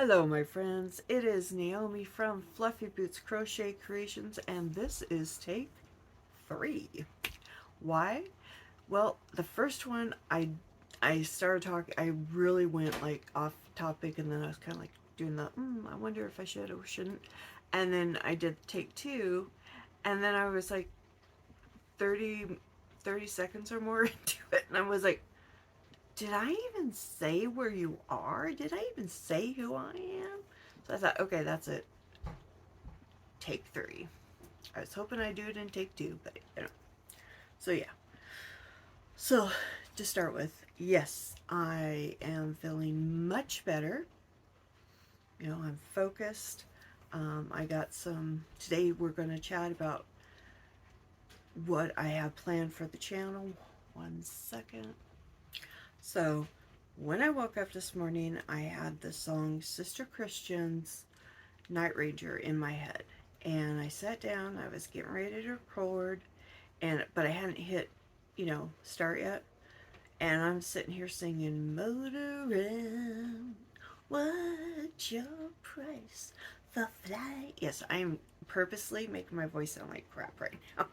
Hello my friends, it is Naomi from Fluffyboots Crochet Creations and this is take 3. Why? Well, the first one I started talking, I really went like off topic and then I was kind of like doing the, I wonder if I should or shouldn't. And then I did take 2 and then I was like 30 seconds or more into it and I was like, did I even say where you are? Did I even say who I am? So I thought, okay, that's it. Take 3. I was hoping I'd do it in take 2, but you know. So yeah. So to start with, yes, I am feeling much better. You know, I'm focused. I got some, today we're going to chat about what I have planned for the channel. 1 second. So when I woke up this morning, I had the song Sister Christian's Night Ranger in my head. And I sat down, I was getting ready to record, but I hadn't hit, start yet. And I'm sitting here singing, Motorin, what's your price for flight? Yes, I'm purposely making my voice sound like crap right now.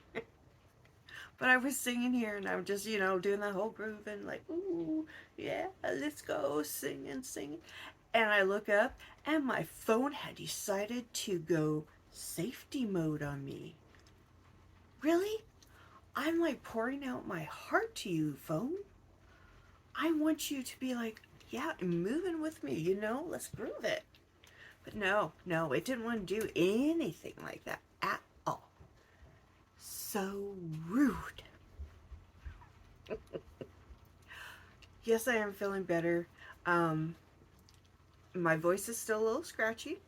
But I was singing here and I'm just, doing the whole groove and like, ooh, yeah, let's go singing, singing. And I look up and my phone had decided to go safety mode on me. Really? I'm like pouring out my heart to you, phone. I want you to be like, yeah, moving with me, let's groove it. But no, it didn't want to do anything like that at all. So rude. Yes, I am feeling better. Um, my voice is still a little scratchy,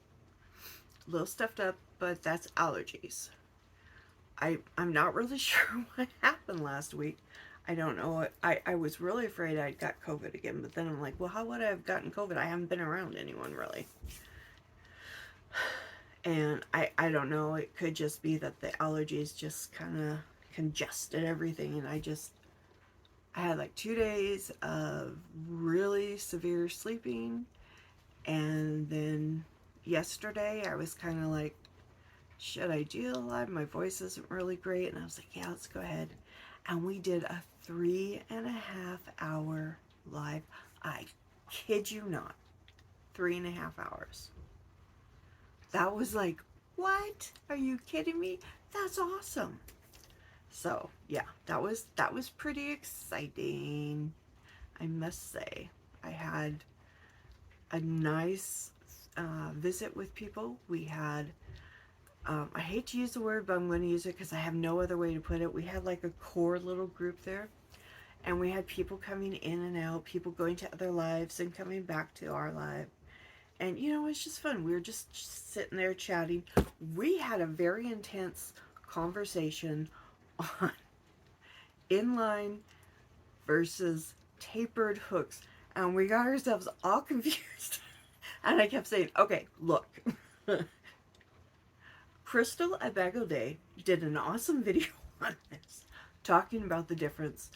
a little stuffed up, but that's allergies. I'm not really sure what happened last week. I don't know. I was really afraid I'd got COVID again, but then I'm like, well, how would I have gotten COVID? I haven't been around anyone really. And I don't know. It could just be that the allergies just kind of congested everything. And I had like 2 days of really severe sleeping. And then yesterday I was kind of like, should I do a live? My voice isn't really great. And I was like, yeah, let's go ahead. And we did a 3.5 hour live. I kid you not, 3.5 hours. That was like, what? Are you kidding me? That's awesome. So yeah, that was pretty exciting, I must say. I had a nice visit with people. We had I hate to use the word, but I'm going to use it because I have no other way to put it. We had like a core little group there, and we had people coming in and out, people going to other lives and coming back to our live. And it's just fun. We were just sitting there chatting. We had a very intense conversation on inline versus tapered hooks. And we got ourselves all confused. And I kept saying, okay, look. Crystal at Bagel Day did an awesome video on this, talking about the difference.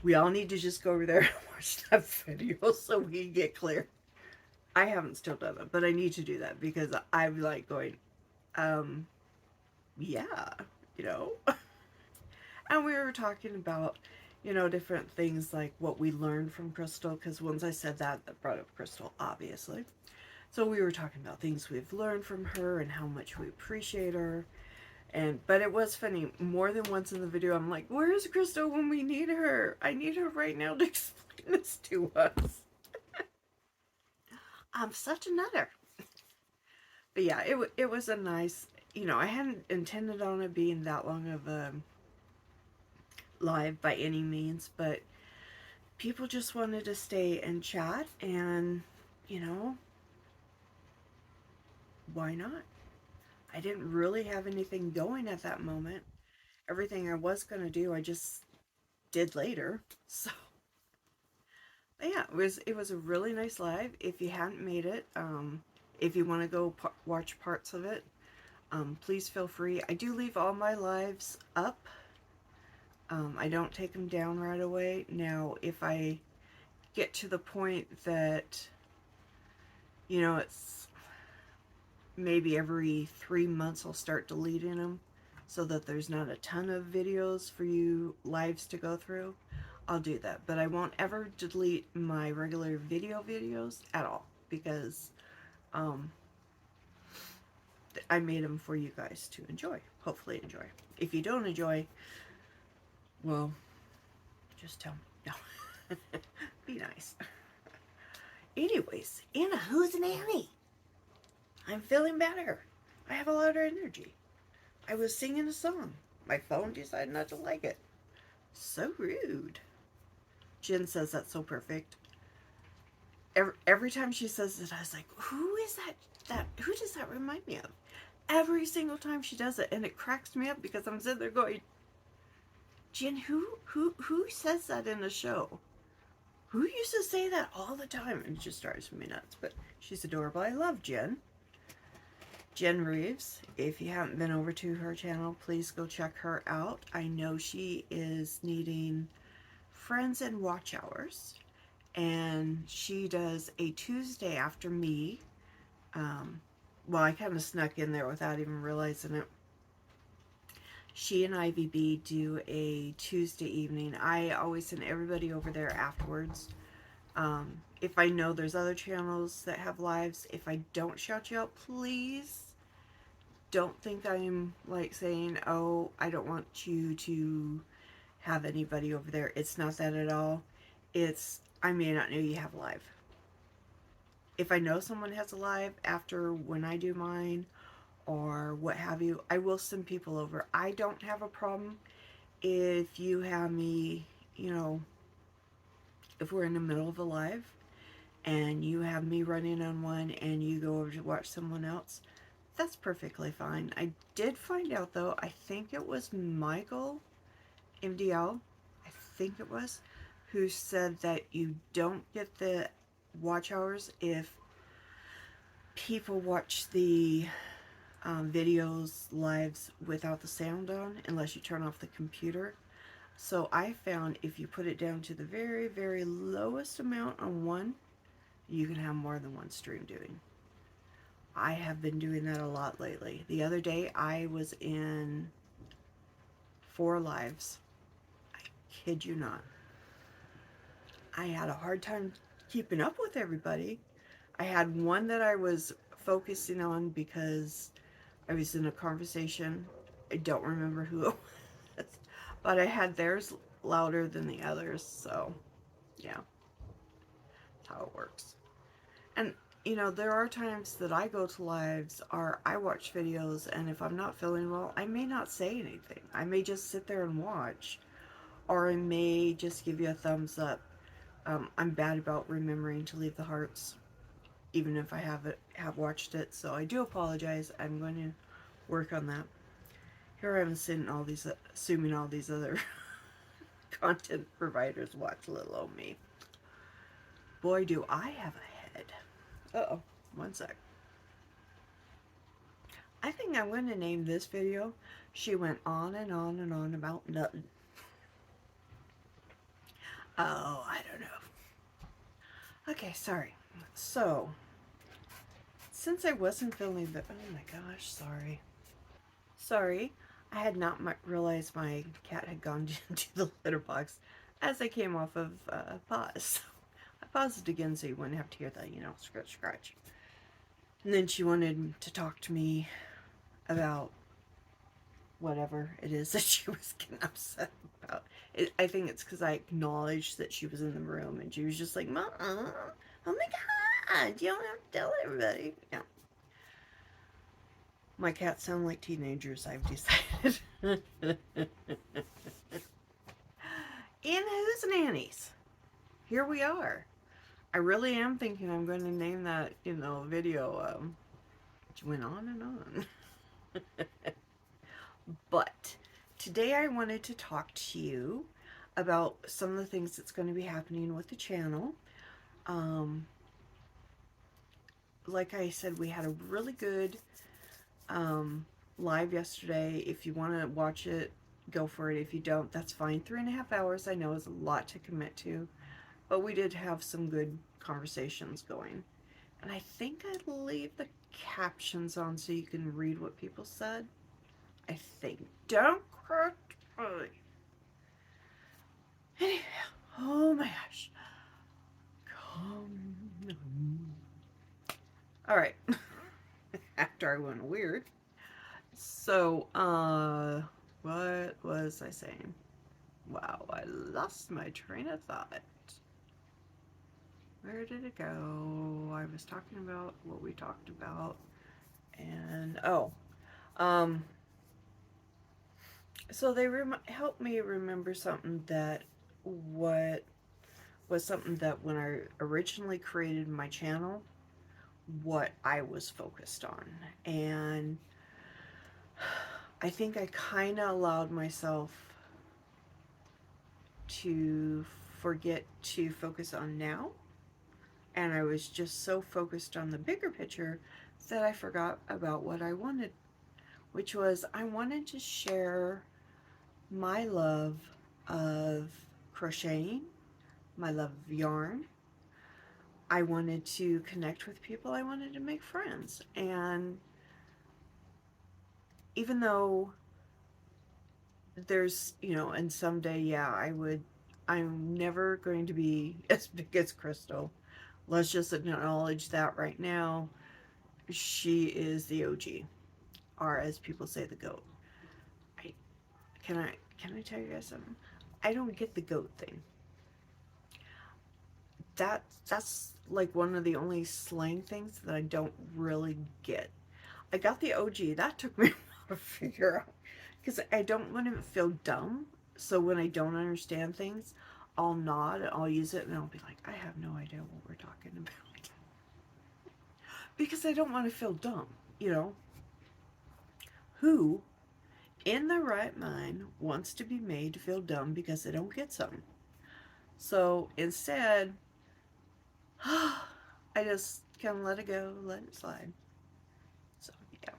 We all need to just go over there and watch that video so we get clear. I haven't still done it, but I need to do that because I'm like going, um, yeah, you know. And we were talking about, different things like what we learned from Crystal, because once I said that, that brought up Crystal, obviously. So we were talking about things we've learned from her and how much we appreciate her. But it was funny, more than once in the video, I'm like, where's Crystal when we need her? I need her right now to explain this to us. I'm such a nutter. But yeah, it was a nice, I hadn't intended on it being that long of a live by any means, but people just wanted to stay and chat, and, you know, why not? I didn't really have anything going at that moment. Everything I was going to do, I just did later. So, but yeah, it was a really nice live. If you hadn't made it, if you want to go watch parts of it, please feel free. I do leave all my lives up. I don't take them down right away. Now, if I get to the point that You know, it's maybe every 3 months I'll start deleting them so that there's not a ton of videos for you lives to go through. I'll do that, but I won't ever delete my regular videos at all because um, I made them for you guys to enjoy, hopefully enjoy. If you don't enjoy, well, just tell me. No. Be nice. Anyways, Anna, who's an Annie? I'm feeling better. I have a lot of energy. I was singing a song. My phone decided not to like it. So rude. Jen says that's so perfect. Every time she says it, I was like, who is that? Who does that remind me of? Every single time she does it, and it cracks me up because I'm sitting there going, Jen, who says that in the show? Who used to say that all the time? And it just drives me nuts. But she's adorable. I love Jen. Jen Reeves. If you haven't been over to her channel, please go check her out. I know she is needing friends and watch hours. And she does a Tuesday after me. Well, I kind of snuck in there without even realizing it. She and Ivy B do a Tuesday evening. I always send everybody over there afterwards. If I know there's other channels that have lives, if I don't shout you out, please don't think I'm like saying, oh, I don't want you to have anybody over there. It's not that at all. It's, I may not know you have a live. If I know someone has a live after when I do mine or what have you, I will send people over. I don't have a problem if you have me, you know, if we're in the middle of a live and you have me running on one and you go over to watch someone else, that's perfectly fine. I did find out though, I think it was Michael MDL, I think it was, who said that you don't get the watch hours if people watch the videos lives without the sound on, unless you turn off the computer. So I found if you put it down to the very, very lowest amount on one, you can have more than one stream doing. I have been doing that a lot lately. The other day I was in 4 lives. I kid you not. I had a hard time keeping up with everybody. I had one that I was focusing on because I was in a conversation. I don't remember who it was, but I had theirs louder than the others, so yeah, that's how it works. And you know, there are times that I go to lives or I watch videos, and if I'm not feeling well, I may not say anything. I may just sit there and watch, or I may just give you a thumbs up. I'm bad about remembering to leave the hearts, even if I have watched it, so I do apologize. I'm going to work on that. Here I am sitting all these, assuming all these other content providers watch little old me. Boy, do I have a head. Uh-oh, one sec. I think I'm going to name this video, She Went On and On and On About Nothing. Oh, I don't know. Okay, sorry. So, since I wasn't feeling the, oh my gosh, sorry. Sorry, I had not realized my cat had gone into the litter box as I came off of pause. I paused it again so you wouldn't have to hear that, you know, scratch, scratch. And then she wanted to talk to me about whatever it is that she was getting upset about. I think it's because I acknowledged that she was in the room and she was just like, Mom, oh my God, you don't have to tell everybody. Yeah. My cats sound like teenagers, I've decided. In Who's Nannies? Here we are. I really am thinking I'm going to name that, you know, video, which went on and on. But today I wanted to talk to you about some of the things that's going to be happening with the channel. Like I said, we had a really good live yesterday. If you want to watch it, go for it. If you don't, that's fine. 3.5 hours, I know, is a lot to commit to, but we did have some good conversations going. And I think I leave the captions on so you can read what people said. I think. Don't correct me. Anyway, oh my gosh. All right. After I went weird. So, what was I saying? Wow, I lost my train of thought. Where did it go? I was talking about what we talked about. And, oh, um, so they helped me remember something that what was something that when I originally created my channel, what I was focused on. And I think I kind of allowed myself to forget to focus on now. And I was just so focused on the bigger picture that I forgot about what I wanted, which was I wanted to share my love of crocheting, my love of yarn. I wanted to connect with people. I wanted to make friends. And even though there's, and someday, yeah, I'm never going to be as big as Crystal. Let's just acknowledge that right now. She is the OG, or as people say, the GOAT. I, can I tell you guys something? I don't get the GOAT thing. That's like one of the only slang things that I don't really get. I got the OG. That took me a while to figure out because I don't want to feel dumb. So when I don't understand things, I'll nod and I'll use it and I'll be like, I have no idea what we're talking about. Because I don't want to feel dumb, Who in their right mind wants to be made to feel dumb because they don't get something? So instead, I just kind of let it go, let it slide. So, yeah.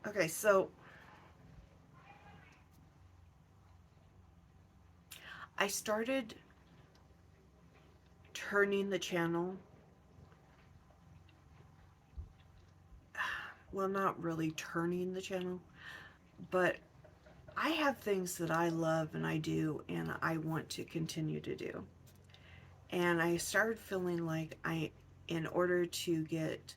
Okay, so I started turning the channel. Well, not really turning the channel, but I have things that I love and I do and I want to continue to do. And I started feeling like in order to get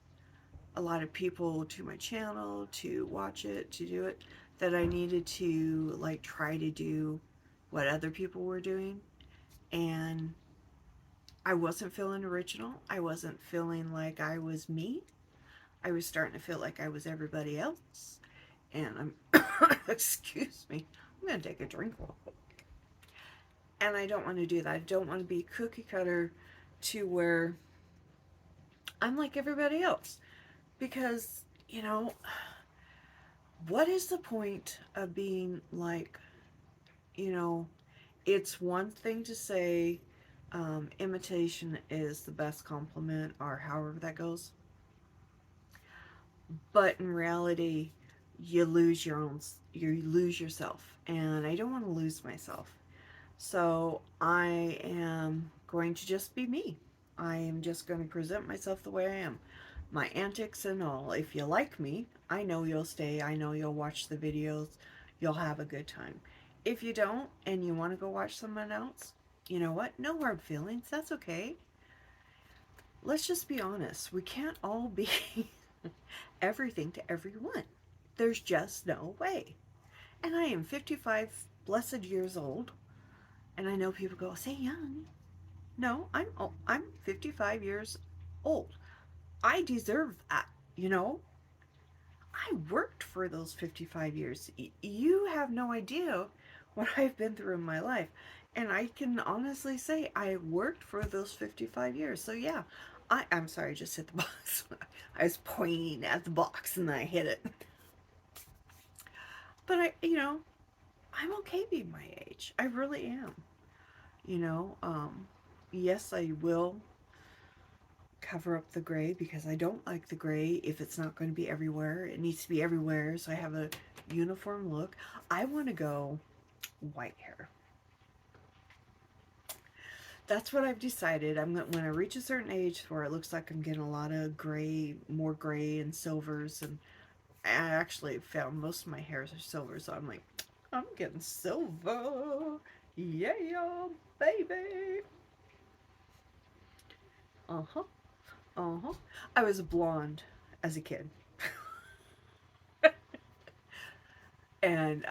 a lot of people to my channel, to watch it, to do it, that I needed to like try to do what other people were doing. And I wasn't feeling original. I wasn't feeling like I was me. I was starting to feel like I was everybody else. And I'm, excuse me, I'm going to take a drink real quick. And I don't want to do that. I don't want to be cookie cutter to where I'm like everybody else. Because, what is the point of being like, it's one thing to say imitation is the best compliment or however that goes. But in reality, you lose yourself. And I don't want to lose myself. So I am going to just be me. I am just going to present myself the way I am. My antics and all. If you like me, I know you'll stay. I know you'll watch the videos. You'll have a good time. If you don't and you want to go watch someone else, you know what? No hard feelings. That's okay. Let's just be honest. We can't all be everything to everyone. There's just no way. And I am 55 blessed years old. And I know people go, say young. No, I'm 55 years old. I deserve that, I worked for those 55 years. You have no idea what I've been through in my life. And I can honestly say I worked for those 55 years. So yeah, I'm sorry, I just hit the box. I was pointing at the box and then I hit it. But I'm okay being my age. I really am. Yes, I will cover up the gray because I don't like the gray if it's not going to be everywhere. It needs to be everywhere so I have a uniform look. I want to go white hair. that's what I've decided. When I reach a certain age where it looks like I'm getting a lot of gray, more gray and silvers, and I actually found most of my hairs are silver, so I'm like, I'm getting silver. Yeah, baby. Uh-huh. Uh-huh. I was blonde as a kid. And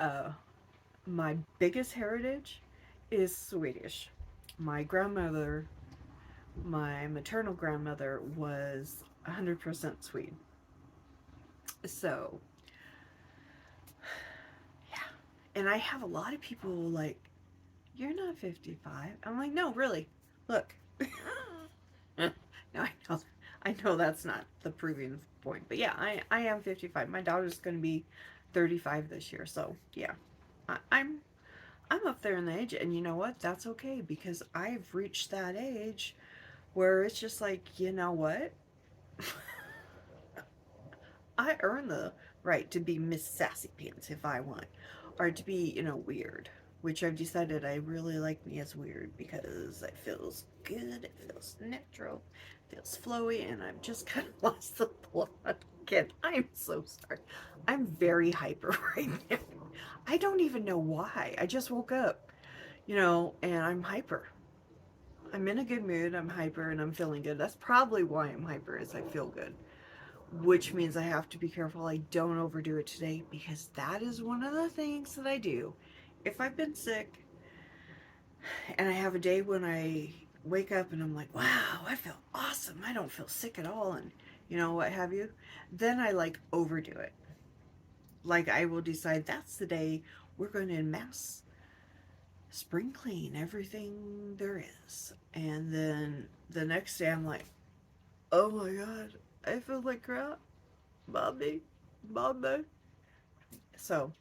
my biggest heritage is Swedish. My grandmother, my maternal grandmother, was 100% Swede. So, yeah. And I have a lot of people like, you're not 55. I'm like, no, really. Look. No, I know that's not the proving point. But yeah, I am 55. My daughter's going to be 35 this year. So, yeah. I'm up there in the age, and you know what? That's okay, because I've reached that age where it's just like, you know what? I earn the right to be Miss Sassy Pants if I want, or to be, weird. Which I've decided I really like me as weird because it feels good, it feels natural, it feels flowy, and I've just kind of lost the plot again. I'm so sorry. I'm very hyper right now. I don't even know why. I just woke up, and I'm hyper. I'm in a good mood, I'm hyper, and I'm feeling good. That's probably why I'm hyper, is I feel good. Which means I have to be careful I don't overdo it today, because that is one of the things that I do. If I've been sick and I have a day when I wake up and I'm like, wow, I feel awesome, I don't feel sick at all, and what have you, then I like overdo it. Like, I will decide that's the day we're going to mass spring clean everything there is. And then the next day I'm like, oh my god, I feel like crap. Mommy, mommy. So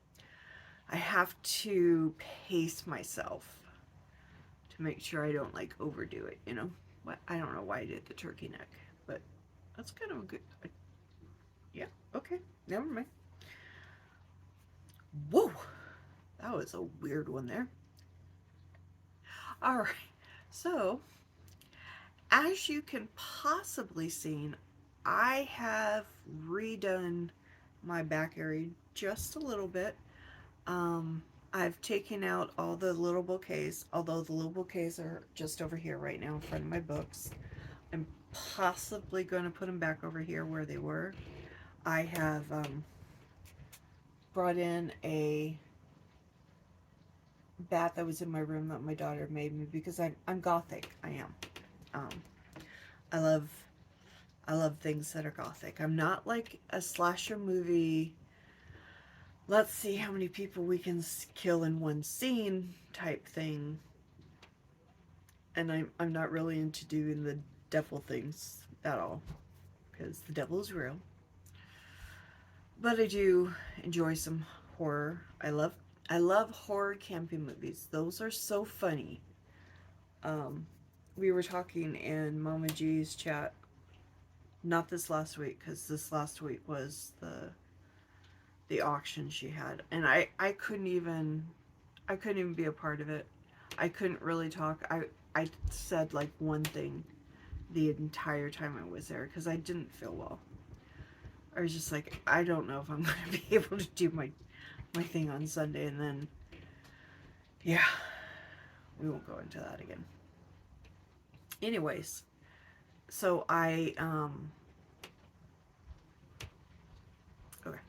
I have to pace myself to make sure I don't like overdo it. What, I don't know why I did the turkey neck, but that's kind of a good, yeah, okay, never mind. Whoa, that was a weird one there. All right, so as you can possibly see, I have redone my back area just a little bit. I've taken out all the little bouquets, although the little bouquets are just over here right now in front of my books. I'm possibly going to put them back over here where they were. I have brought in a bat that was in my room that my daughter made me, because I'm gothic. I am. Um, I love things that are gothic. I'm not like a slasher movie, let's see how many people we can kill in one scene type thing. And I'm not really into doing the devil things at all, because the devil is real. But I do enjoy some horror. I love horror camping movies. Those are so funny. We were talking in Mama G's chat, not this last week, because this last week was the auction she had, and I couldn't even be a part of it. I couldn't really talk. I said like one thing the entire time I was there, because I didn't feel well. I was just like, I don't know if I'm going to be able to do my thing on Sunday. And then, yeah, we won't go into that again. Anyways, so okay,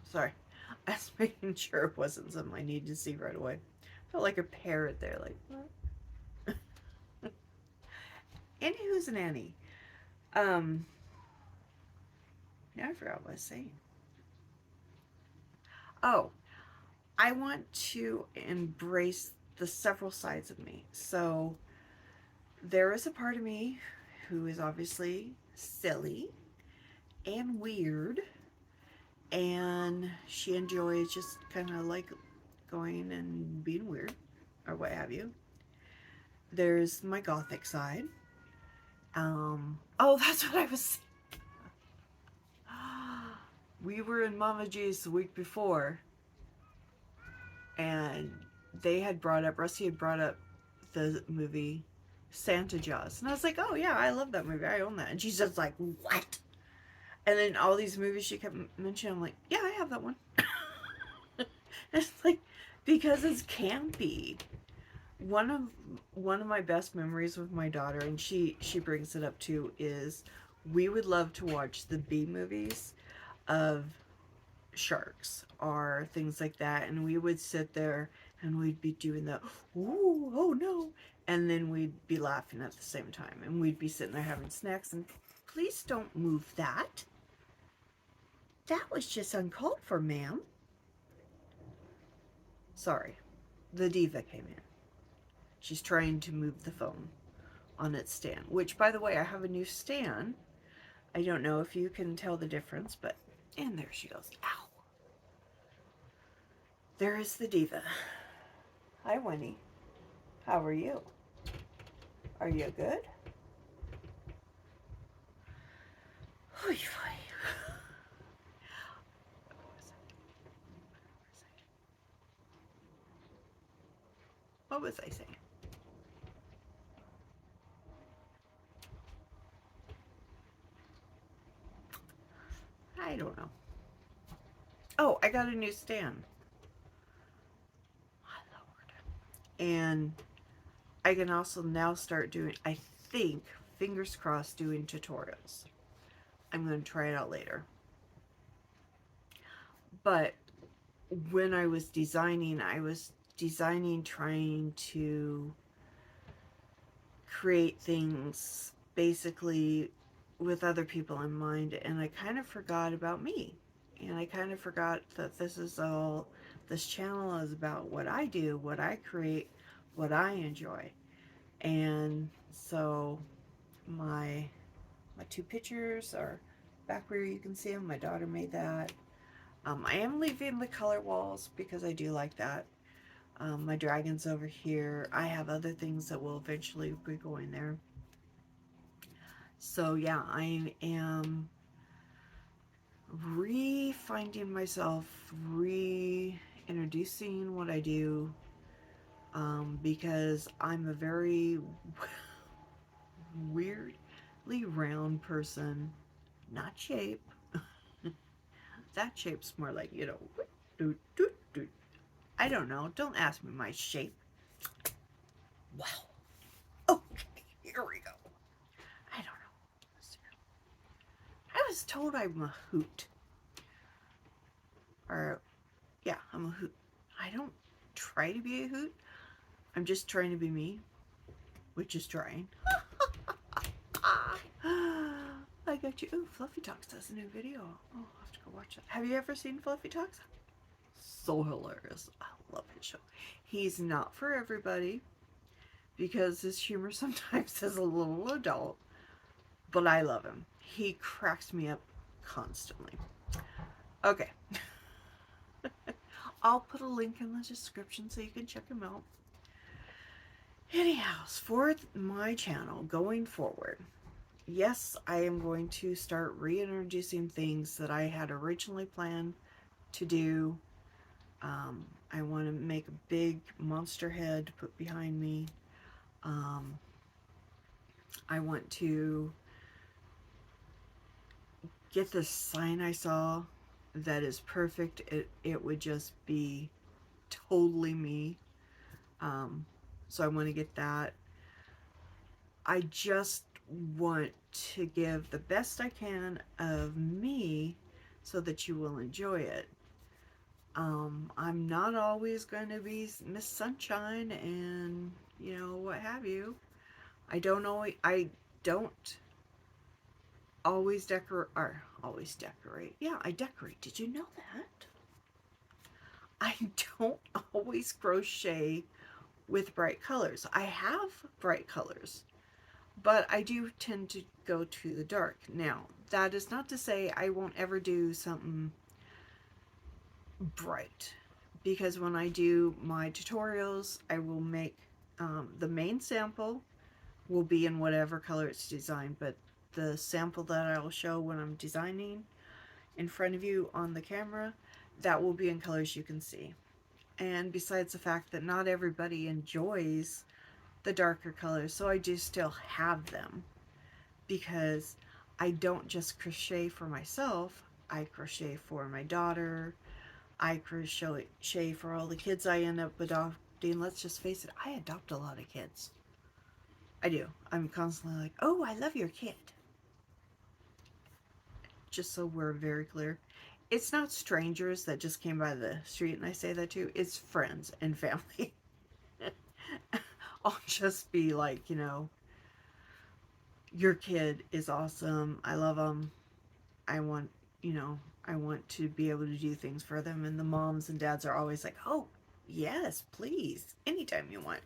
sorry. I was making sure it wasn't something I needed to see right away. Felt like a parrot there, like, what? Annie who's an Annie. Now I forgot what I was saying. Oh, I want to embrace the several sides of me. So there is a part of me who is obviously silly and weird, and she enjoys just kind of like going and being weird or what have you. There's my gothic side. Oh, that's what I was saying. We were in Mama G's the week before, and Rusty had brought up the movie Santa Jaws. And I was like, oh yeah, I love that movie. I own that. And she's just like, what? And then all these movies she kept mentioning, I'm like, yeah, I have that one. It's like, because it's campy. One of one of my best memories with my daughter, and she brings it up too, is we would love to watch the B movies of sharks or things like that, and we would sit there and we'd be doing the ooh, oh no, and then we'd be laughing at the same time, and we'd be sitting there having snacks and please don't move that. That was just uncalled for, ma'am. Sorry, the diva came in. She's trying to move the phone on its stand, which by the way, I have a new stand. I don't know if you can tell the difference, but and there she goes. Ow. There is the diva. Hi, Winnie. How are you? Are you good? Oy, oy. What was I saying? I don't know. Oh, I got a new stand. My Lord. And I can also now start doing, I think, fingers crossed, doing tutorials. I'm going to try it out later. But when I was designing trying to create things basically with other people in mind, and I kind of forgot about me. And I kind of forgot that this channel is about what I do, what I create, what I enjoy. And so my two pictures are back where you can see them. My daughter made that. I am leaving the color walls because I do like that. My dragon's over here. I have other things that will eventually be going there. So yeah, I am re-finding myself, reintroducing what I do, because I'm a very weirdly round person, not shape. That shape's more like, you know, do, do, do. I don't know. Don't ask me my shape. Wow. Okay, here we go. I don't know. I was told I'm a hoot. Or, yeah, I'm a hoot. I don't try to be a hoot. I'm just trying to be me, which is trying. I got you. Ooh, Fluffy Talks does a new video. Oh, I'll have to go watch that. Have you ever seen Fluffy Talks? So hilarious. I love his show. He's not for everybody because his humor sometimes is a little adult, but I love him. He cracks me up constantly. Okay. I'll put a link in the description so you can check him out. Anyhow, for my channel going forward, yes, I am going to start reintroducing things that I had originally planned to do. I want to make a big monster head to put behind me. I want to get this sign I saw that is perfect. It would just be totally me. So I want to get that. I just want to give the best I can of me so that you will enjoy it. I'm not always going to be Miss Sunshine and, you know, what have you. I don't always decorate. Yeah, I decorate. Did you know that? I don't always crochet with bright colors. I have bright colors, but I do tend to go to the dark. Now, that is not to say I won't ever do something bright, because when I do my tutorials, I will make the main sample will be in whatever color it's designed, but the sample that I'll show when I'm designing in front of you on the camera, that will be in colors you can see. And besides the fact that not everybody enjoys the darker colors. So I do still have them because I don't just crochet for myself. I crochet for my daughter. I crochet for all the kids I end up adopting. Let's just face it, I adopt a lot of kids. I do. I'm constantly like, oh, I love your kid. Just so we're very clear. It's not strangers that just came by the street and I say that to. It's friends and family. I'll just be like, your kid is awesome. I love them. I want, I want to be able to do things for them. And the moms and dads are always like, oh, yes, please, anytime you want.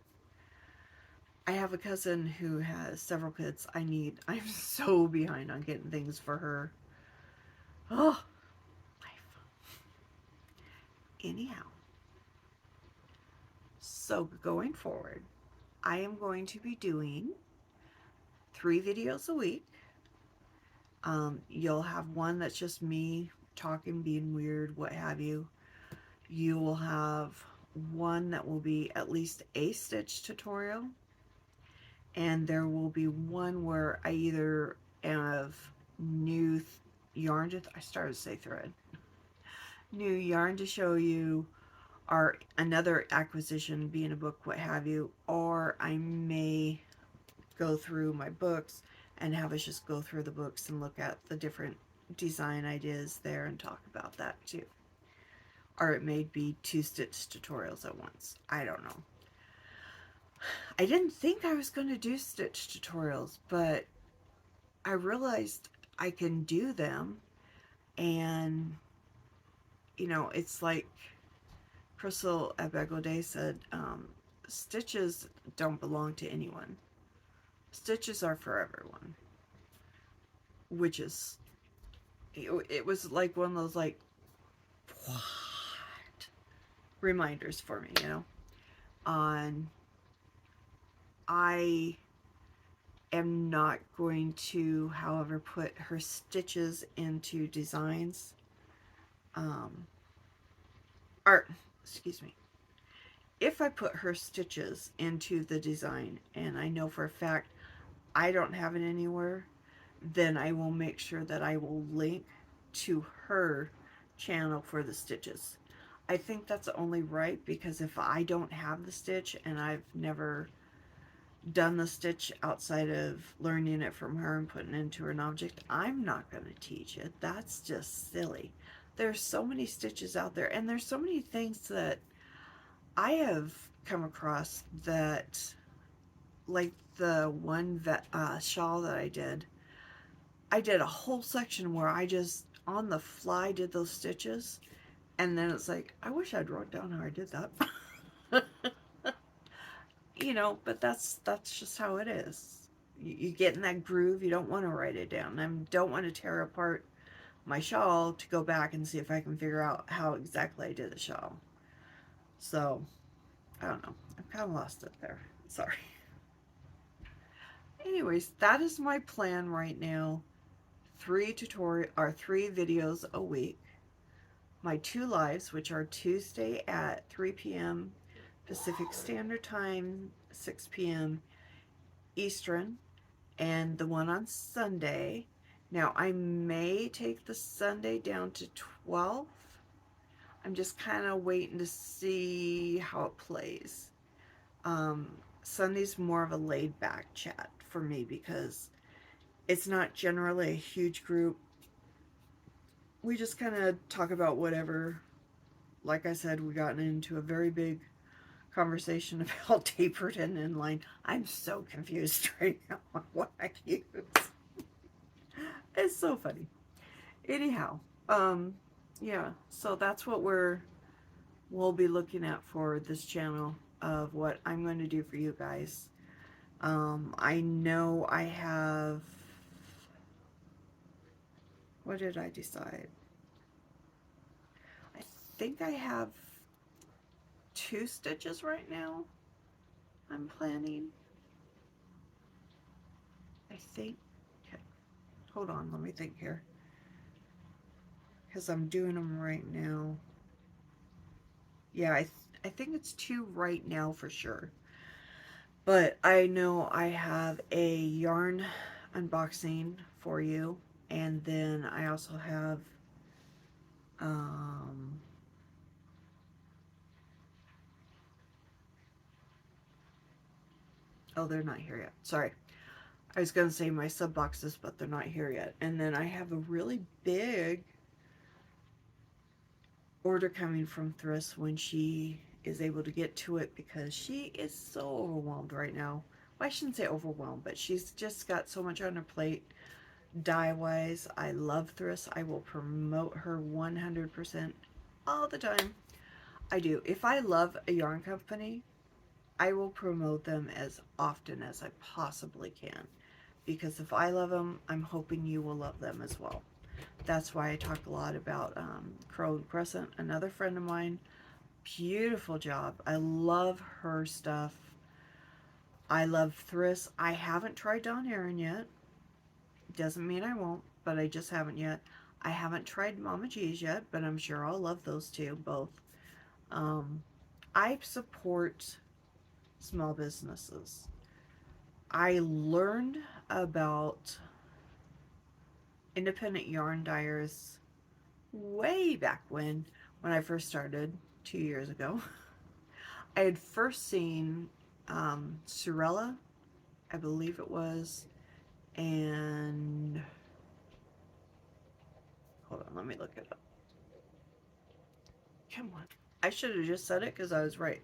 I have a cousin who has several kids. I'm so behind on getting things for her. Oh, life. Anyhow, so going forward, I am going to be doing 3 videos a week. You'll have one that's just me talking, being weird, what have you. You will have one that will be at least a stitch tutorial. And there will be one where I either have new yarn to, I started to say thread, new yarn to show you, or another acquisition being a book, what have you, or I may go through my books and have us just go through the books and look at the different design ideas there and talk about that too. Or it may be 2 stitch tutorials at once. I don't know. I didn't think I was going to do stitch tutorials, but I realized I can do them, and it's like Crystal at Day said, stitches don't belong to anyone. Stitches are for everyone, which is, it was like one of those like, what? Reminders for me, on I am not going to, however, put her stitches into designs. Or, excuse me. If I put her stitches into the design and I know for a fact I don't have it anywhere, then I will make sure that I will link to her channel for the stitches. I think that's only right, because if I don't have the stitch and I've never done the stitch outside of learning it from her and putting it into an object, I'm not going to teach it. That's just silly. There's so many stitches out there, and there's so many things that I have come across that, like the one shawl that I did a whole section where I just on the fly did those stitches, and then it's like, I wish I'd wrote down how I did that. But that's just how it is. You get in that groove, you don't want to write it down. I don't want to tear apart my shawl to go back and see if I can figure out how exactly I did the shawl. So, I don't know. I've kind of lost it there. Sorry. Anyways, that is my plan right now. 3 videos a week. My 2 lives, which are Tuesday at 3 p.m. Pacific Standard Time, 6 p.m. Eastern, and the one on Sunday. Now, I may take the Sunday down to 12. I'm just kind of waiting to see how it plays. Sunday's more of a laid-back chat for me because it's not generally a huge group. We just kind of talk about whatever. Like I said, we got into a very big conversation about tapered and inline. I'm so confused right now on what I use. It's so funny. Anyhow, yeah, so that's what we'll be looking at for this channel, of what I'm going to do for you guys. I know I have, what did I decide? I think I have 2 stitches right now I'm planning. I think, okay, hold on, let me think here, because I'm doing them right now. Yeah, I think it's 2 right now for sure. But I know I have a yarn unboxing for you, and then I also have um, oh, they're not here yet. Sorry. I was going to say my sub boxes, but they're not here yet. And then I have a really big order coming from Thriss when she is able to get to it, because she is so overwhelmed right now. Well, I shouldn't say overwhelmed, but she's just got so much on her plate dye wise. I love Thriss. I will promote her 100% all the time. I do. If I love a yarn company, I will promote them as often as I possibly can, because if I love them, I'm hoping you will love them as well. That's why I talk a lot about Crow and Crescent, another friend of mine. Beautiful job. I love her stuff. I love Thriss. I haven't tried Dawn Erin yet. Doesn't mean I won't, but I just haven't yet. I haven't tried Mama G's yet, but I'm sure I'll love those two, both. Um, I support small businesses. I learned about independent yarn dyers way back when I first started 2 years ago. I had first seen Sorella, I believe it was, and hold on, let me look it up. Come on. I should have just said it because I was right.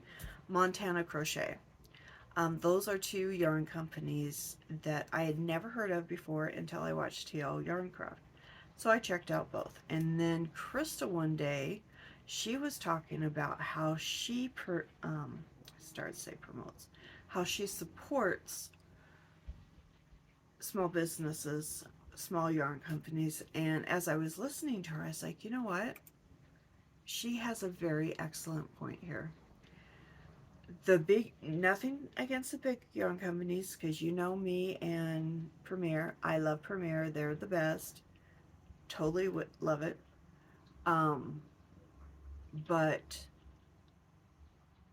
Montana Crochet. Those are two yarn companies that I had never heard of before until I watched TL Yarncraft. So I checked out both. And then Krista one day, she was talking about how she started to say promotes, how she supports small businesses, small yarn companies. And as I was listening to her, I was like, you know what? She has a very excellent point here. The big, nothing against the big yarn companies, because you know me and Premier. I love Premier. They're the best. Totally would love it. Um, but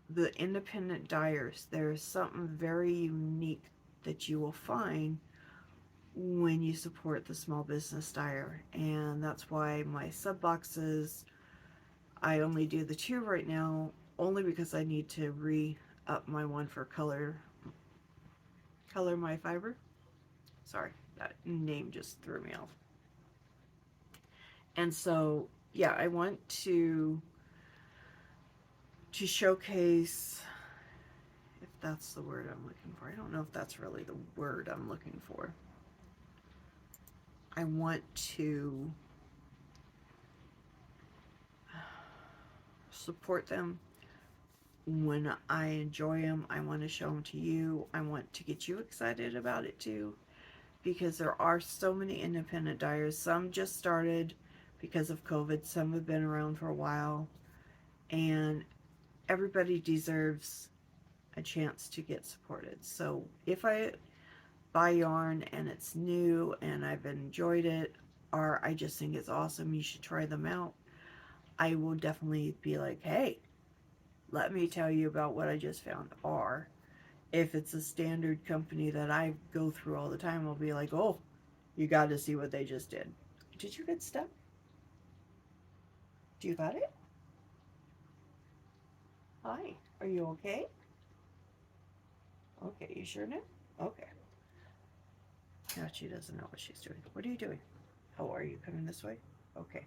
the independent dyers, there's something very unique that you will find when you support the small business dyer. And that's why my sub boxes, I only do the two right now, only because I need to re-up my one for color my fiber. Sorry, that name just threw me off. And so, yeah, I want to showcase, if that's the word I'm looking for. I don't know if that's really the word I'm looking for. I want to support them when I enjoy them. I want to show them to you. I want to get you excited about it too, because there are so many independent dyers. Some just started because of COVID. Some have been around for a while, and everybody deserves a chance to get supported. So if I buy yarn and it's new and I've enjoyed it, or I just think it's awesome, you should try them out, I will definitely be like, hey, let me tell you about what I just found. Or if it's a standard company that I go through all the time, I'll be like, oh, you got to see what they just did. Did you get stuck? Do you got it? Hi, are you okay? Okay, you sure now? Okay. Now she doesn't know what she's doing. What are you doing? Oh, are you coming this way? Okay.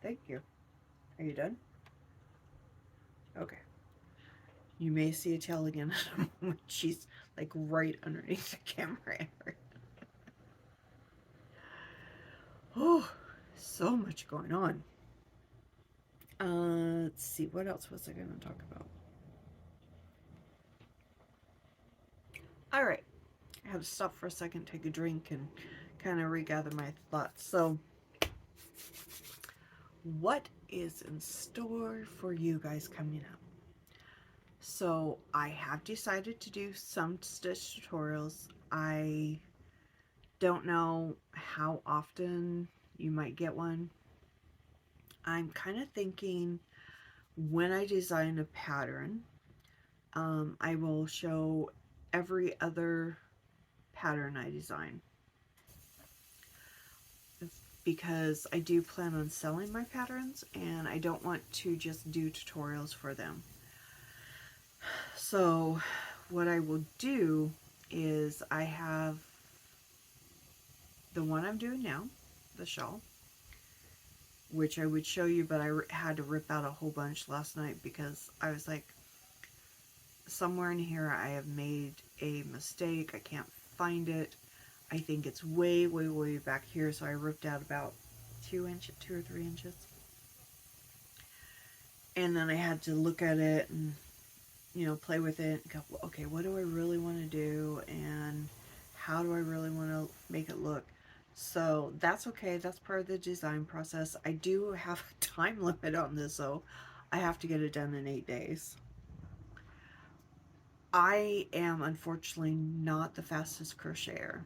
Thank you. Are you done? Okay. You may see a tail again in a moment. She's like right underneath the camera. Oh, so much going on. Let's see. What else was I going to talk about? All right. I had to stop for a second, take a drink, and kind of regather my thoughts. So, what is in store for you guys coming up? So, I have decided to do some stitch tutorials. I don't know how often you might get one. I'm kind of thinking when I design a pattern, I will show every other pattern I design, because I do plan on selling my patterns and I don't want to just do tutorials for them. So what I will do is I have the one I'm doing now, the shawl, which I would show you, but I had to rip out a whole bunch last night because I was like, somewhere in here I have made a mistake. I can't find it. I think it's way, way, way back here. So I ripped out about 2 or 3 inches. And then I had to look at it and, play with it and go, okay, what do I really want to do? And how do I really want to make it look? So that's okay. That's part of the design process. I do have a time limit on this, so I have to get it done in 8 days. I am unfortunately not the fastest crocheter,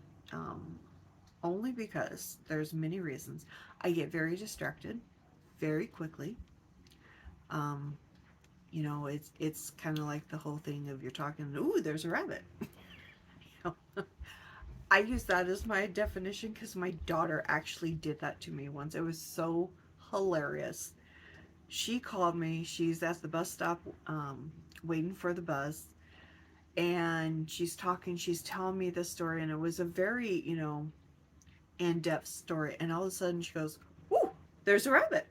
only because there's many reasons. I get very distracted very quickly. Um, it's kind of like the whole thing of you're talking, ooh, there's a rabbit. I use that as my definition because my daughter actually did that to me once. It was so hilarious. She called me. She's at the bus stop waiting for the bus. And she's talking, she's telling me this story. And it was a very, in-depth story. And all of a sudden she goes, "Ooh, there's a rabbit."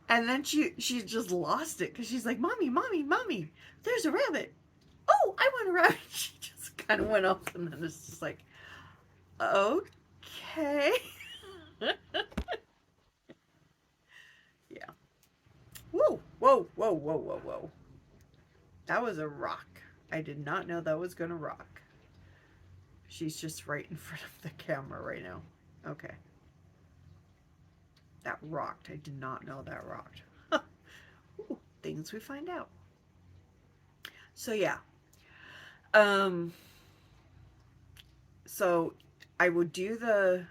And then she just lost it because she's like, "Mommy, mommy, mommy, there's a rabbit. Oh, I want a rabbit." She just kind of went off, and then it's just like, okay. Yeah. Whoa, whoa, whoa, whoa, whoa, whoa. That was a rock. I did not know that was going to rock. She's just right in front of the camera right now. Okay. That rocked. I did not know that rocked. Ooh, things we find out. So yeah. Um so I would do the,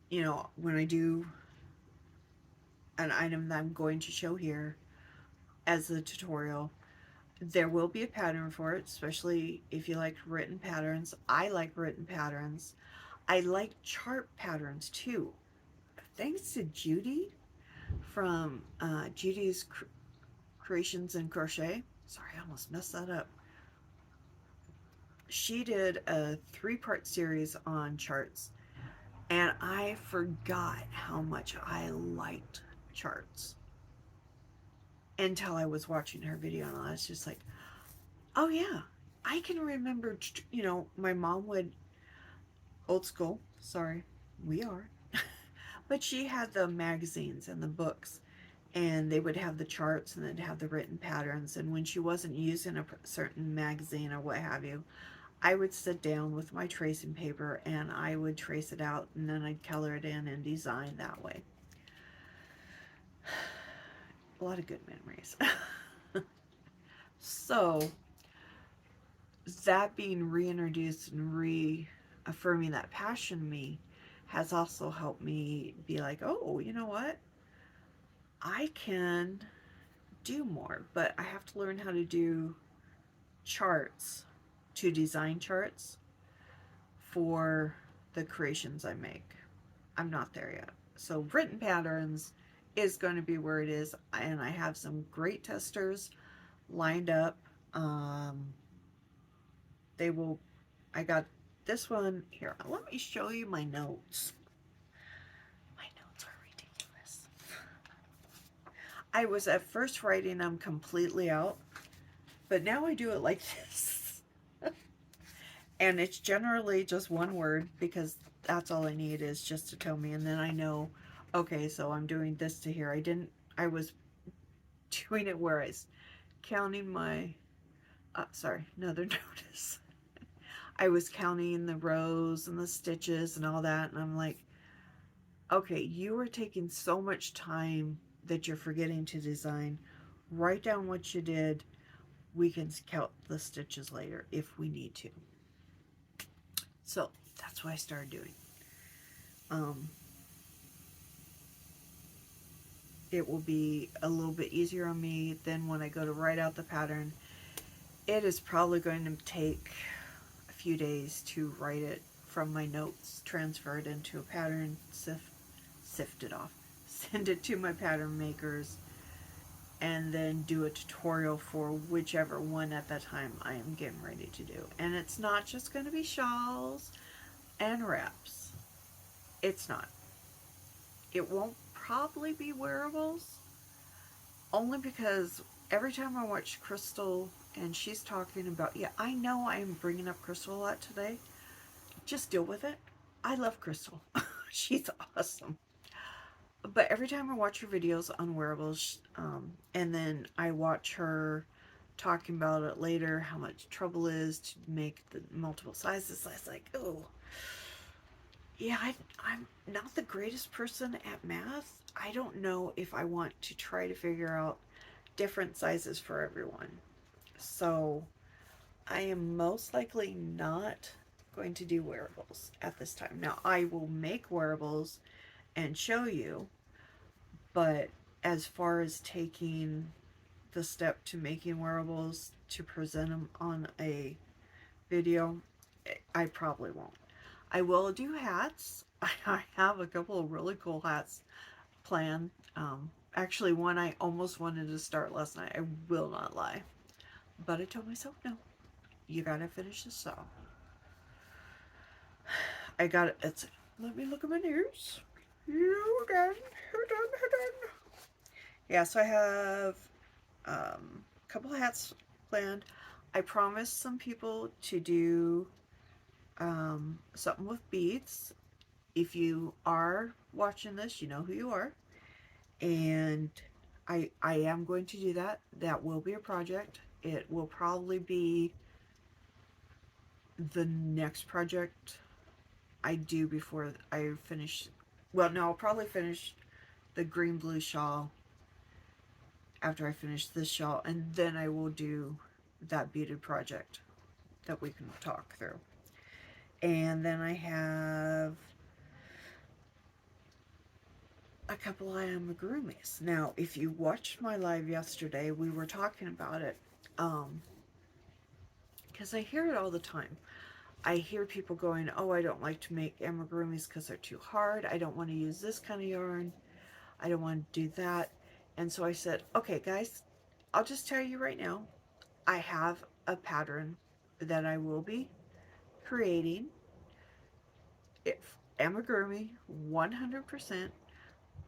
when I do an item that I'm going to show here as a tutorial, there will be a pattern for it, especially if you like written patterns. I like written patterns. I like chart patterns too. Thanks to Judy from Judy's Creations and Crochet. Sorry, I almost messed that up. She did a 3-part series on charts, and I forgot how much I liked charts until I was watching her video, and I was just like, oh yeah, I can remember, my mom would, old school, sorry, we are, but she had the magazines and the books, and they would have the charts and they'd have the written patterns. And when she wasn't using a certain magazine or what have you, I would sit down with my tracing paper and I would trace it out, and then I'd color it in and design that way. A lot of good memories. So that being reintroduced and reaffirming that passion in me has also helped me be like, oh, you know what? I can do more, but I have to learn how to do charts, to design charts for the creations I make. I'm not there yet. So written patterns is going to be where it is, and I have some great testers lined up. They will, I got this one here. Let me show you my notes. My notes are ridiculous. I was at first writing them completely out, but now I do it like this. And it's generally just one word, because that's all I need is just to tell me, and then I know, okay, so I'm doing this to here. I was doing it where I was counting my, sorry, another notice. I was counting the rows and the stitches and all that, and I'm like, okay, you are taking so much time that you're forgetting to design. Write down what you did. We can count the stitches later if we need to. So that's what I started doing. it will be a little bit easier on me. Then when I go to write out the pattern, it is probably going to take a few days to write it from my notes, transfer it into a pattern, sift it off, send it to my pattern makers, and then do a tutorial for whichever one at that time I am getting ready to do. And it's not just going to be shawls and wraps. It's not. It won't probably be wearables, only because every time I watch Crystal and she's talking about, yeah, I know I'm bringing up Crystal a lot today. Just deal with it. I love Crystal. She's awesome. But every time I watch her videos on wearables, and then I watch her talking about it later, how much trouble is to make the multiple sizes, I was like, oh, yeah, I'm not the greatest person at math. I don't know if I want to try to figure out different sizes for everyone. So I am most likely not going to do wearables at this time. Now, I will make wearables and show you, but as far as taking the step to making wearables to present them on a video, I probably won't. I will do hats. I have a couple of really cool hats planned. Actually, one I almost wanted to start last night. I will not lie. But I told myself, no, you gotta finish this off. I got it. Let me look at my nails. You done. You done. You done. Yeah, so I have a couple of hats planned. I promised some people to do something with beads. If you are watching this, you know who you are. And I am going to do that. That will be a project. It will probably be the next project I do before I finish. Well, no, I'll probably finish the green blue shawl after I finish this shawl, and then I will do that beaded project that we can talk through. And then I have a couple of amigurumis. Now, if you watched my live yesterday, we were talking about it, because I hear it all the time. I hear people going, oh, I don't like to make amigurumis because they're too hard. I don't want to use this kind of yarn. I don't want to do that. And so I said, okay, guys, I'll just tell you right now, I have a pattern that I will be creating. If amigurumi, 100%.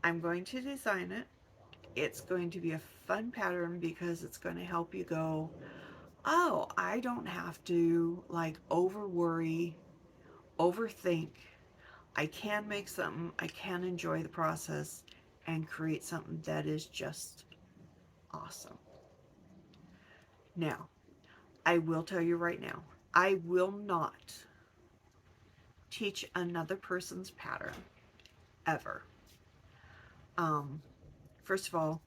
I'm going to design it. It's going to be a fun pattern because it's going to help you go, oh, I don't have to like over worry, overthink. I can make something, I can enjoy the process and create something that is just awesome. Now, I will tell you right now, I will not teach another person's pattern ever. Um, First of all,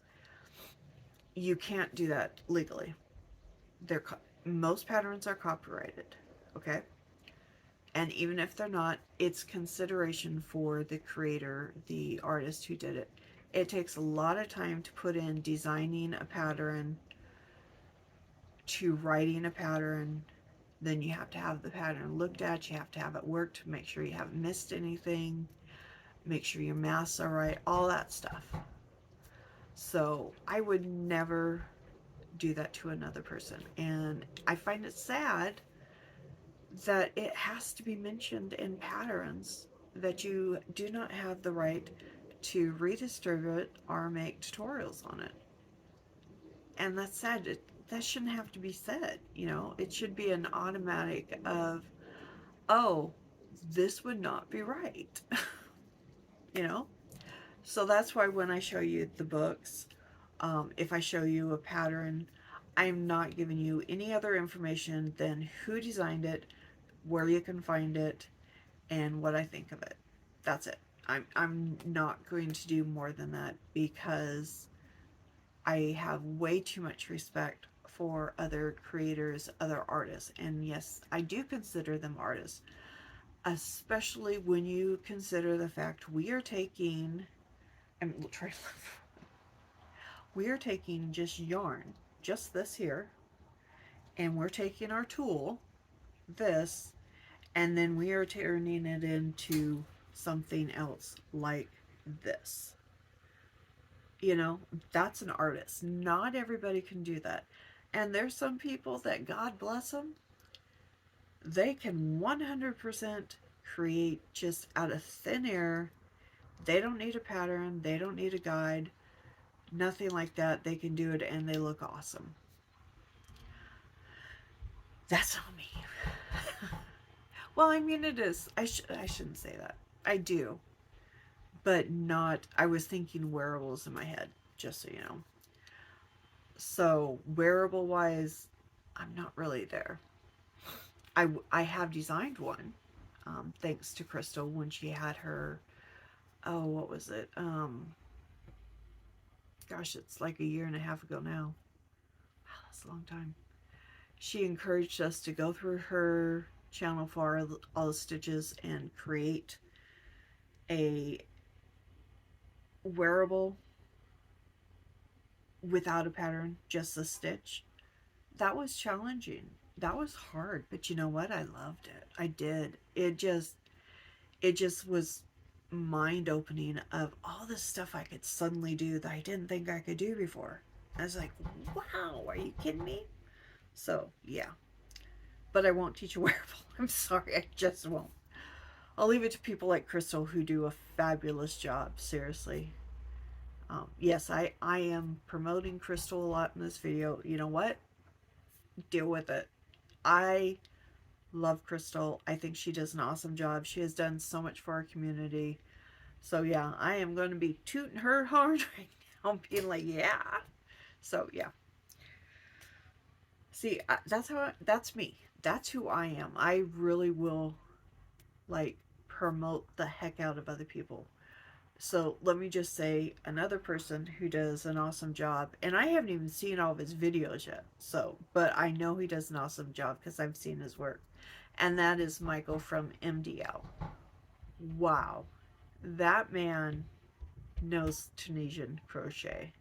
you can't do that legally. They're most patterns are copyrighted, okay? And even if they're not, it's consideration for the creator, the artist who did it. It takes a lot of time to put in designing a pattern to writing a pattern. Then you have to have the pattern looked at. You have to have it worked to make sure you haven't missed anything. Make sure your maths are right. All that stuff. So I would never do that to another person. And I find it sad that it has to be mentioned in patterns that you do not have the right to redistribute or make tutorials on it. And that's sad. That shouldn't have to be said. You know, it should be an automatic of, oh, this would not be right. You know? So that's why when I show you the books, if I show you a pattern, I'm not giving you any other information than who designed it, where you can find it, and what I think of it. That's it. I'm not going to do more than that because I have way too much respect for other creators, other artists. And yes, I do consider them artists, especially when you consider the fact we are taking, I'm trying to We are taking just yarn, just this here, and we're taking our tool, this, and then we are turning it into something else like this. You know, that's an artist. Not everybody can do that. And there's some people that, God bless them, they can 100% create just out of thin air. They don't need a pattern, they don't need a guide, nothing like that. They can do it and they look awesome. That's not me. Well, I mean, it is. I shouldn't say that. I do, but not. I was thinking wearables in my head, just so you know. So wearable wise, I'm not really there. I have designed one, thanks to Crystal when she had her. Oh, what was it? Gosh, it's like a year and a half ago now. Wow, that's a long time. She encouraged us to go through her channel for all the stitches and create a wearable without a pattern, just a stitch. That was challenging. That was hard, but you know what? I loved it. I did. It just was mind opening of all the stuff I could suddenly do that I didn't think I could do before. I was like, wow, are you kidding me? So, yeah. But I won't teach a wearable. I'm sorry, I just won't. I'll leave it to people like Crystal who do a fabulous job, seriously. Yes, I am promoting Crystal a lot in this video. You know what? Deal with it. I love Crystal. I think she does an awesome job. She has done so much for our community. So yeah, I am going to be tooting her horn right now, being like, yeah. So yeah. See, that's me. That's who I am. I really will like promote the heck out of other people. So let me just say another person who does an awesome job, and I haven't even seen all of his videos yet. So, but I know he does an awesome job because I've seen his work. And that is Michael from MDL. Wow. That man knows Tunisian crochet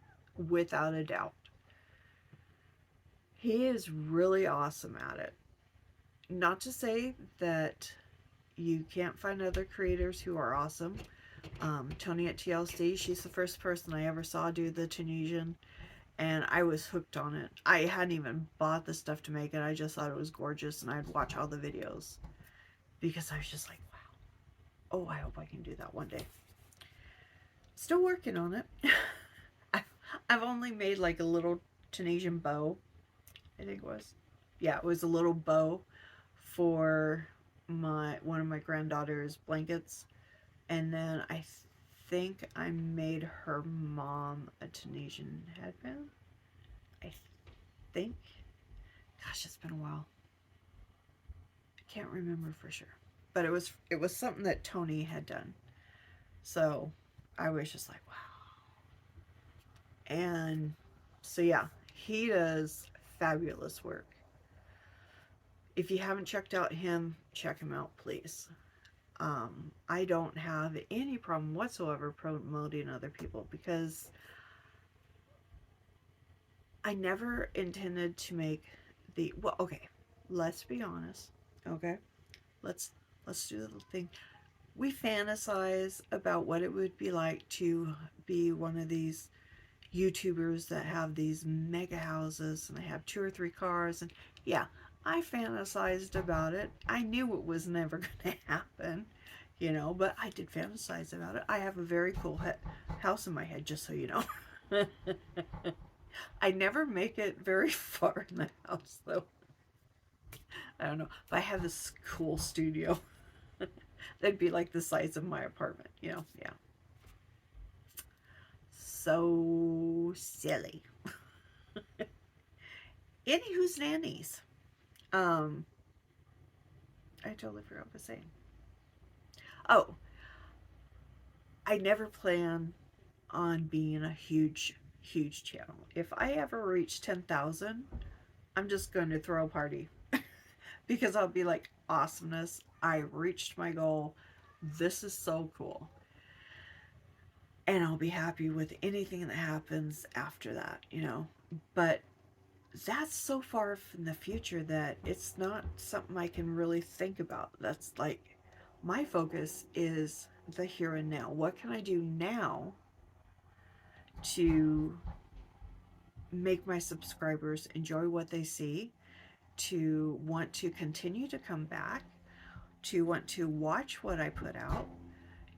without a doubt. He is really awesome at it. Not to say that you can't find other creators who are awesome. Tony at TLC, she's the first person I ever saw do the Tunisian, and I was hooked on it. I hadn't even bought the stuff to make it. I just thought it was gorgeous, and I'd watch all the videos because I was just like, wow. Oh, I hope I can do that one day. Still working on it. I've only made like a little Tunisian bow, I think it was. Yeah, it was a little bow for one of my granddaughter's blankets. And then I think I made her mom a Tunisian headband. I think. Gosh, it's been a while. I can't remember for sure. But it was something that Tony had done. So I was just like, wow. And so yeah, he does fabulous work. If you haven't checked out him, check him out, please. I don't have any problem whatsoever promoting other people because I never intended to make well, okay, let's be honest. Okay. Let's do the thing. We fantasize about what it would be like to be one of these YouTubers that have these mega houses and they have 2 or 3 cars, and yeah, I fantasized about it. I knew it was never going to happen, but I did fantasize about it. I have a very cool house in my head, just so you know. I never make it very far in the house, though. I don't know. If I have this cool studio, that'd be like the size of my apartment, Yeah. So silly. Anywho's nannies. Um, I totally forgot what I was saying. Oh, I never plan on being a huge, huge channel. If I ever reach 10,000, I'm just going to throw a party because I'll be like, awesomeness. I reached my goal. This is so cool. and I'll be happy with anything that happens after that, you know. But that's so far in the future that it's not something I can really think about. That's like my focus is the here and now. What can I do now to make my subscribers enjoy what they see, to want to continue to come back, to want to watch what I put out,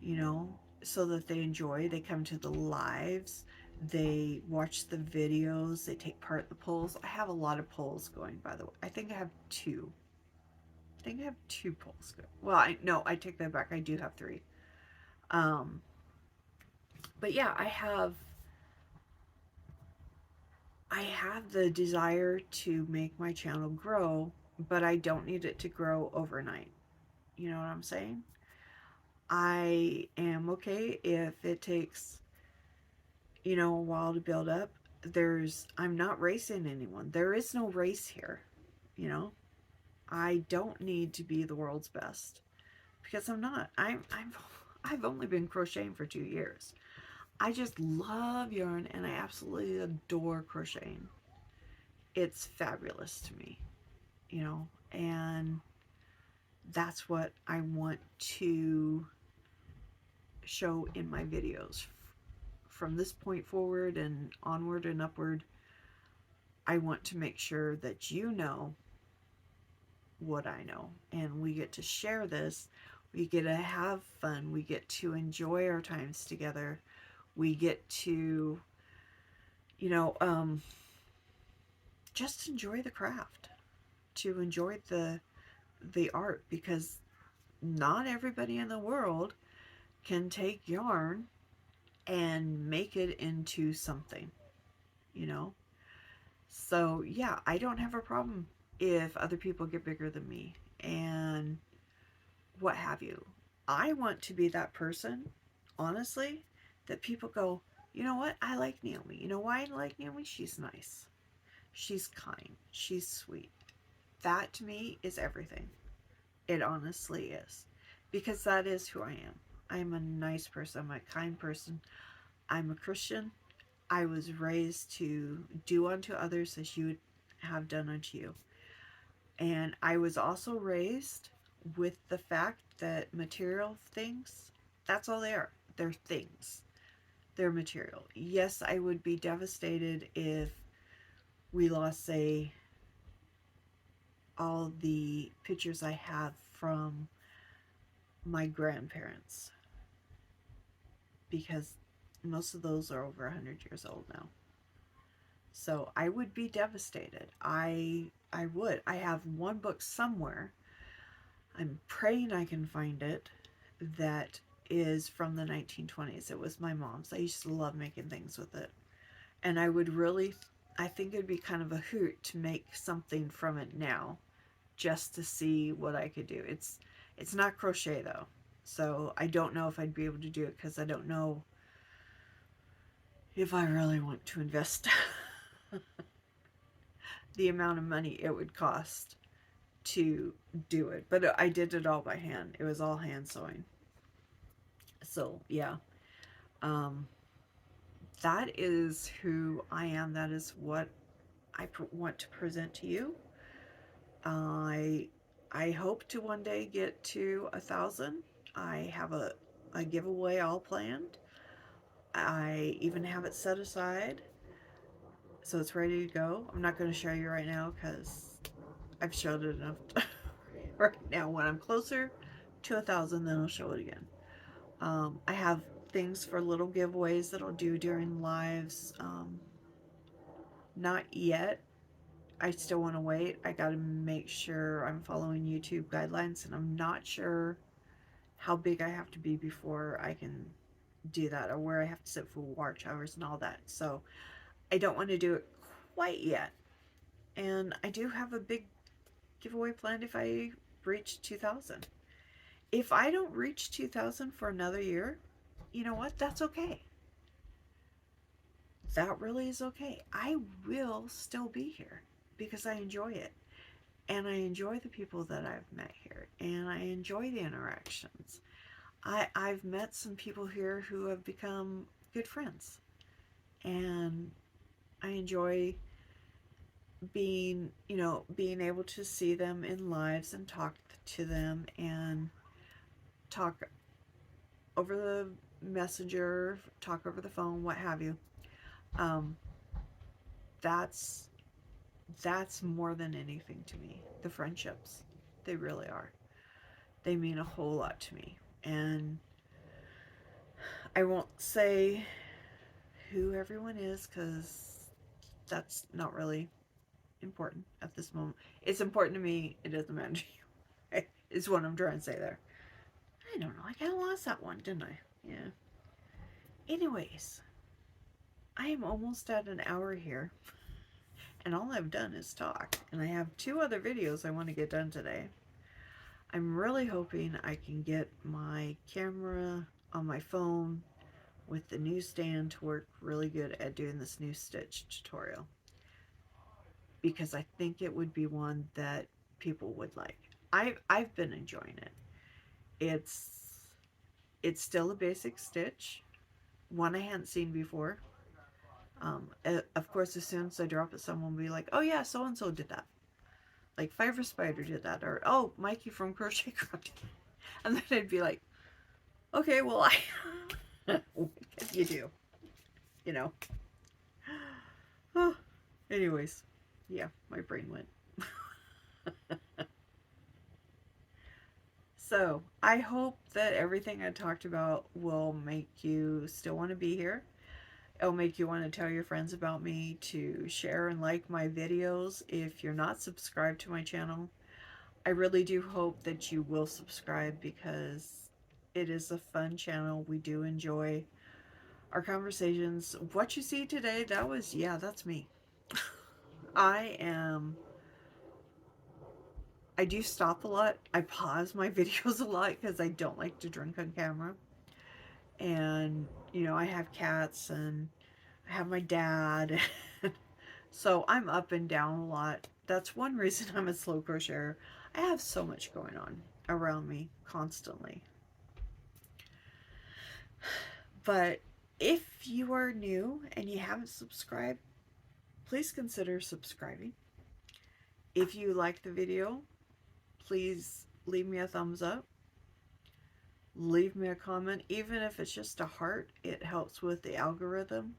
you know, so that they enjoy. They come to the lives, they watch the videos, they take part in the polls. I have a lot of polls going, by the way. I think I have two. I think I have two polls going. Well, I take that back. I do have three. Um, but yeah, I have the desire to make my channel grow, but I don't need it to grow overnight. You know what I'm saying? I am okay if it takes, you know, a while to build up. I'm not racing anyone. There is no race here, you know. I don't need to be the world's best because I'm not. I've only been crocheting for 2 years. I just love yarn and I absolutely adore crocheting. It's fabulous to me, you know, and that's what I want to show in my videos. From this point forward and onward and upward, I want to make sure that you know what I know, and we get to share this. We get to have fun. We get to enjoy our times together. We get to, you know, just enjoy the craft, to enjoy the art, because not everybody in the world can take yarn and make it into something, you know. So yeah, I don't have a problem if other people get bigger than me and what have you. I want to be that person, honestly, that people go, you know what? I like Naomi. You know why I like Naomi? She's nice. She's kind. She's sweet. That to me is everything. It honestly is. Because that is who I am. I'm a nice person. I'm a kind person. I'm a Christian. I was raised to do unto others as you would have done unto you. And I was also raised with the fact that material things, that's all they are. They're things. They're material. Yes, I would be devastated if we lost, say, all the pictures I have from my grandparents, because most of those are over 100 years old now. So I would be devastated. I would. I have one book somewhere. I'm praying I can find it, that is from the 1920s. It was my mom's. I used to love making things with it. And I would really, I think it'd be kind of a hoot to make something from it now, just to see what I could do. It's not crochet though. So I don't know if I'd be able to do it because I don't know if I really want to invest the amount of money it would cost to do it. But I did it all by hand. It was all hand sewing. So yeah, um, that is who I am. That is what I want to present to you. I I hope to one day get to 1,000. I have a giveaway all planned. I even have it set aside, so it's ready to go. I'm not going to show you right now because I've showed it enough right now. When I'm closer to 1,000, then I'll show it again. I have things for little giveaways that I'll do during lives. Not yet. I still want to wait. I got to make sure I'm following YouTube guidelines, and I'm not sure how big I have to be before I can do that, or where I have to sit for watch hours and all that. So I don't want to do it quite yet. And I do have a big giveaway planned if I reach 2,000. If I don't reach 2,000 for another year, you know what? That's okay. That really is okay. I will still be here because I enjoy it. And I enjoy the people that I've met here. And I enjoy the interactions. I've met some people here who have become good friends. And I enjoy being, being able to see them in lives and talk to them and talk over the messenger, talk over the phone, what have you. Um, that's that's more than anything to me. The friendships, they really are. They mean a whole lot to me. And I won't say who everyone is because that's not really important at this moment. It's important to me. It doesn't matter to you. Is what I'm trying to say there. I don't know. I kind of lost that one, didn't I? Yeah. Anyways, I am almost at an hour here. And all I've done is talk. And I have 2 other videos I want to get done today. I'm really hoping I can get my camera on my phone with the new stand to work really good at doing this new stitch tutorial. Because I think it would be one that people would like. I've been enjoying it. It's still a basic stitch, one I hadn't seen before. Of course, as soon as I drop it, someone will be like, "Oh yeah, so and so did that." Like Fiverr Spider did that, or "Oh, Mikey from Crochet Crochet," and then I'd be like, "Okay, well, what can you do?" You know. Oh, anyways, yeah, my brain went. So, I hope that everything I talked about will make you still want to be here. It'll make you want to tell your friends about me, to share and like my videos. If you're not subscribed to my channel, I really do hope that you will subscribe because it is a fun channel. We do enjoy our conversations. What you see today, that's me. I am I do stop a lot. I pause my videos a lot because I don't like to drink on camera. And, I have cats and I have my dad. So I'm up and down a lot. That's one reason I'm a slow crocheter. I have so much going on around me constantly. But if you are new and you haven't subscribed, please consider subscribing. If you like the video, please leave me a thumbs up. Leave me a comment, even if it's just a heart. It helps with the algorithm,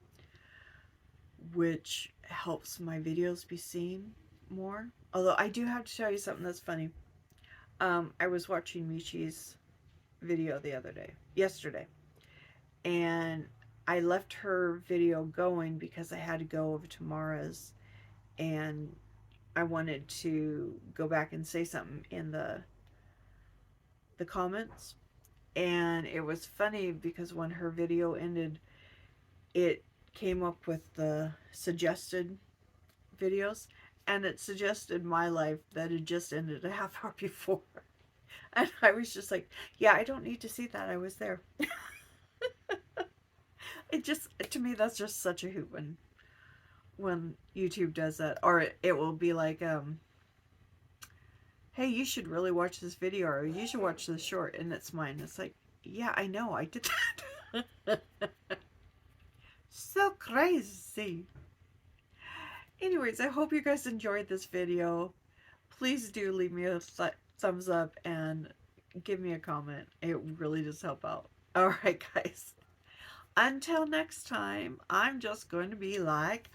which helps my videos be seen more. Although I do have to tell you something that's funny. I was watching Michi's video yesterday, and I left her video going because I had to go over to Mara's, and I wanted to go back and say something in the comments. And it was funny because when her video ended, it came up with the suggested videos, and it suggested my life that had just ended a half hour before. And I was just like, yeah, I don't need to see that. I was there. To me, that's just such a hoot when YouTube does that. Or it will be like, hey, you should really watch this video, or you should watch this short, and it's mine. It's like, yeah, I know, I did that. So crazy. Anyways, I hope you guys enjoyed this video. Please do leave me a thumbs up and give me a comment. It really does help out. Alright, guys. Until next time, I'm just going to be like,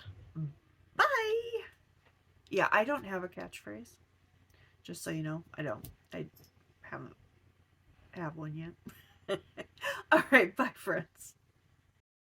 bye! Yeah, I don't have a catchphrase. Just so you know, I don't. I haven't have one yet. Alright, bye, friends.